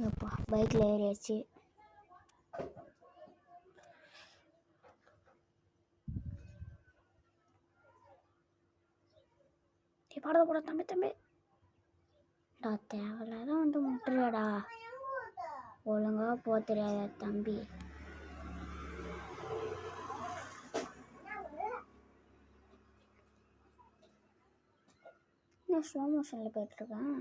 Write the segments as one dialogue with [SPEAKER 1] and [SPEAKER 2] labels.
[SPEAKER 1] அப்பா பைக்கில் ஏறியாச்சு. பாட கூட தம்பி தேவையில்லாதான் வந்து முட்டுறியாடா. ஒழுங்கா போக தெரியாத தம்பி. நான் ஸ்லோ மோஷனில் போயிட்டுருக்கேன்.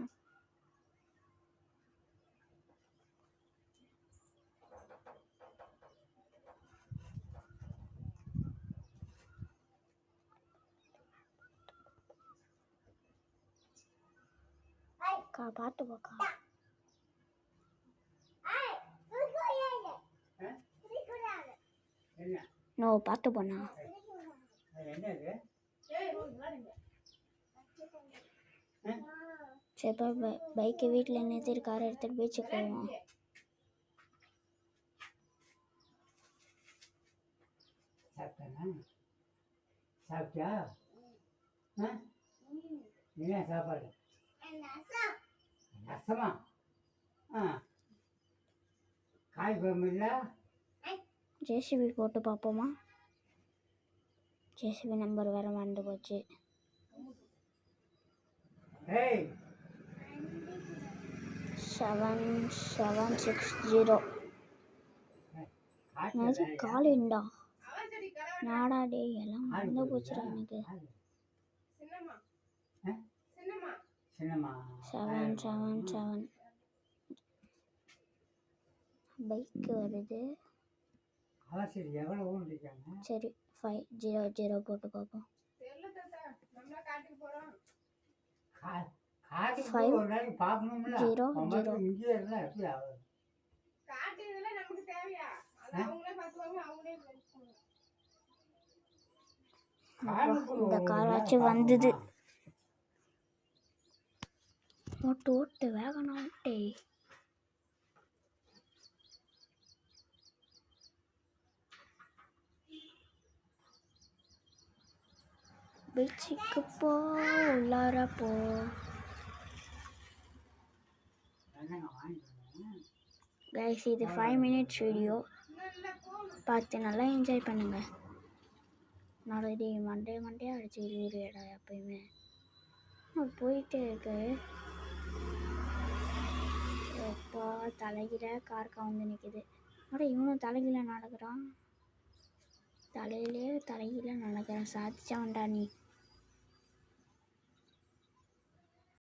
[SPEAKER 1] அக்கா பார்த்து போக்கா. நோ பார்த்து போண்ணா. சரி பைக்கை வீட்டில் நிறுத்திட்டு காரை எடுத்துகிட்டு போய் செக் பண்ணுவோம்.
[SPEAKER 2] சாப்பிட்டியா? என்ன சாப்பாடு? ரசமா? காய் குழம்பு இல்லை?
[SPEAKER 1] ஜேசிபி போட்டு பார்ப்போமா? ஜேசிபி நம்பர் வேறு மறந்து போச்சு. 7760. அது காலிண்டா நாடா டே எல்லாம் மறந்து போச்சுடா எனக்கு. 777 பைக்கு வருது. சரி 500 போட்டு பார்ப்போம். 500. இந்த காராச்சும் வந்தது. ஓட்டு வேகனா ஓட்டே. பீச்சுக்கு போ உள்ளார போ. கைஸ் இது 5 minutes வீடியோ பார்த்து நல்லா என்ஜாய் பண்ணுங்க. நாளைக்கு மண்டே அடிச்சு விடுறியடா எப்பயுமே. போயிட்டே இருக்கு. எப்பா தலைகீழ கார் கவுந்து நிற்குது. இவனும் தலைகீழ நடக்கிறான். தலைகீழ நடக்கிறான். சாதிச்சவன்டா நீ.